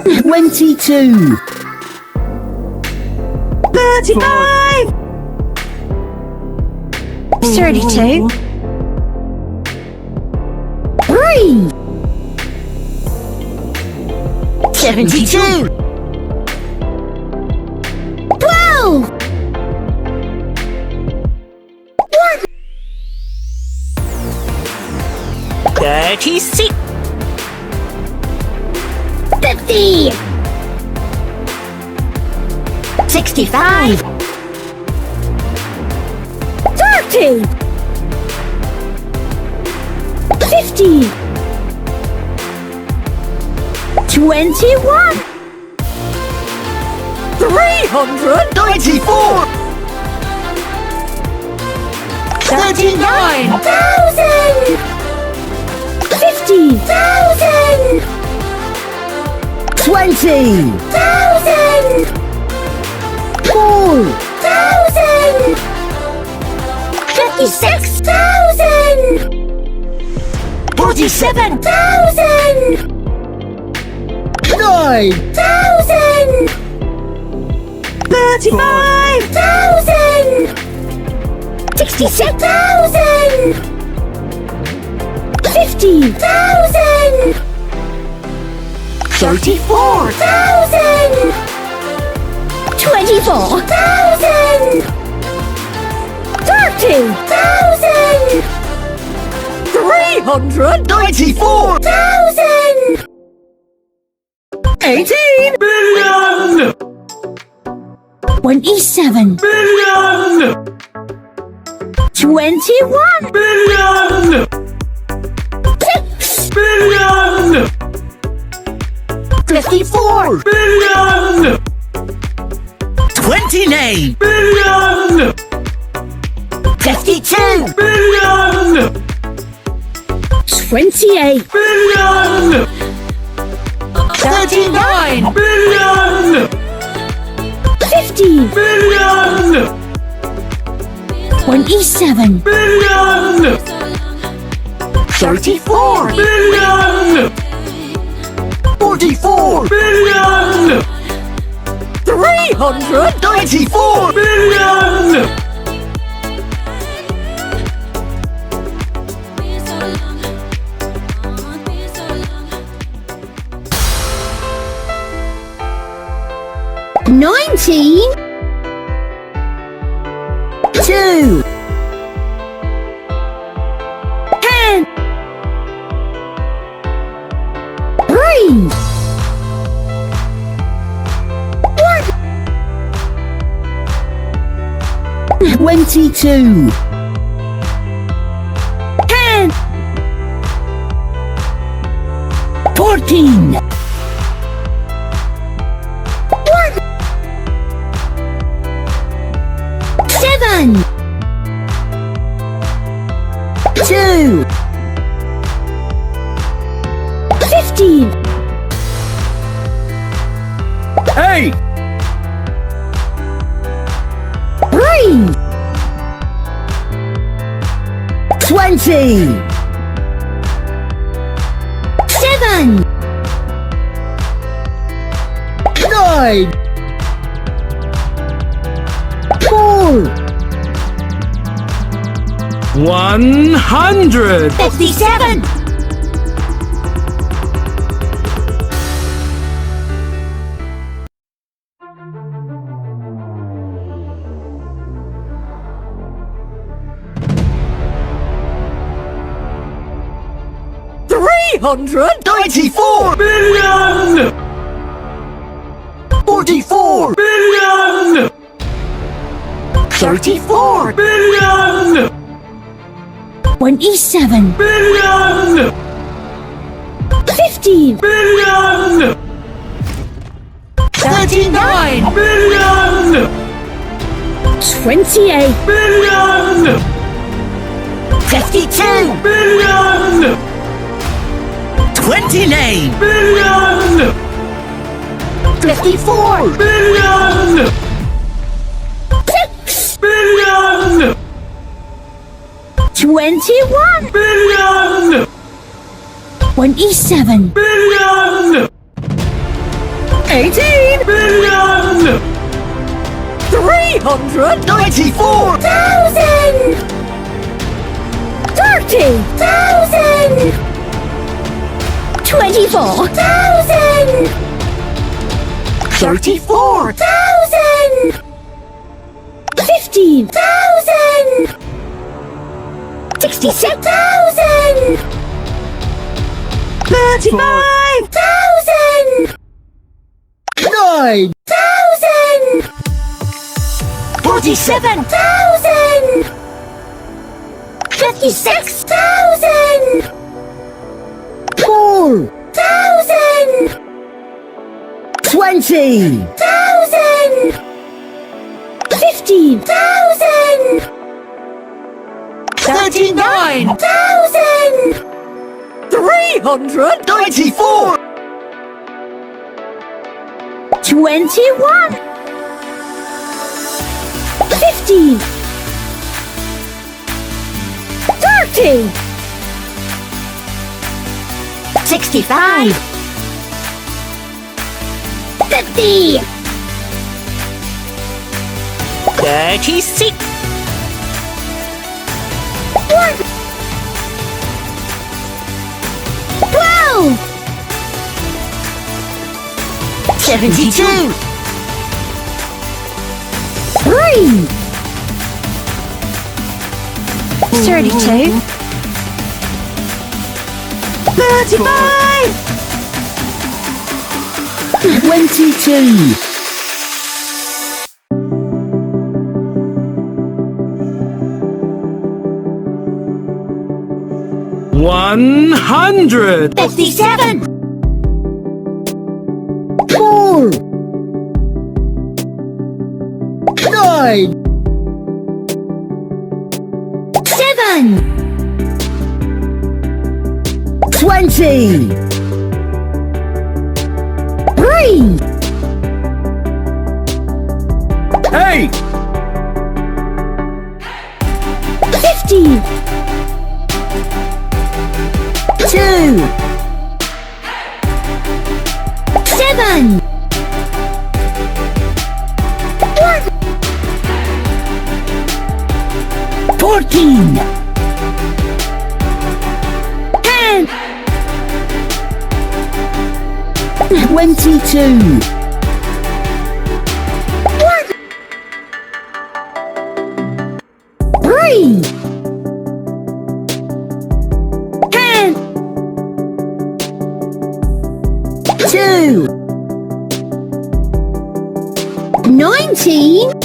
22. 35. 32. 3. 72. 12. 36. 50. 65. 30. 50. 21. 394. 39. 1,000. 50,000. 20,000. 4,000. 56,000. 47,000. 9,000. 35,000. 66,000. 50,000. 34,000. 24,000. 30,000. 394,000. 18 billion. 27 Billion. 21 Billion. 6 Billion. 54 Billion. 29 Billion. 52 Billion. 28 Billion. 39 Billion. 50 Billion. 27 Billion. 34 Billion. 44 Billion. 394 Billion. 19 2 10 3 1 22 10 14 7 2 15 8 3 20 7 9 4 100 57 394 billion. 44 Billion. 34 Billion. 27 Billion. 15 Billion. 39 Billion. 28 Billion. 52 Billion. 29 Billion. 54 Billion. 6 Billion. 21 Billion. 27 Billion. 18. Million. 300. 94. 1,000. 30,000. 24,000. 34. 15,000. 66,000. 35,000. 9. 47,000. 56,000. 4,000. 20. 15,000. 39. 300. 94. 21. 15. 30. 65. 50. 36. 12. 72. 3. 32. 35. 22. 100. 57. 4. 9. 7. 20. 3. 8. 15. 2. 7. 14. 10. 22. 3. 10. 2. 19.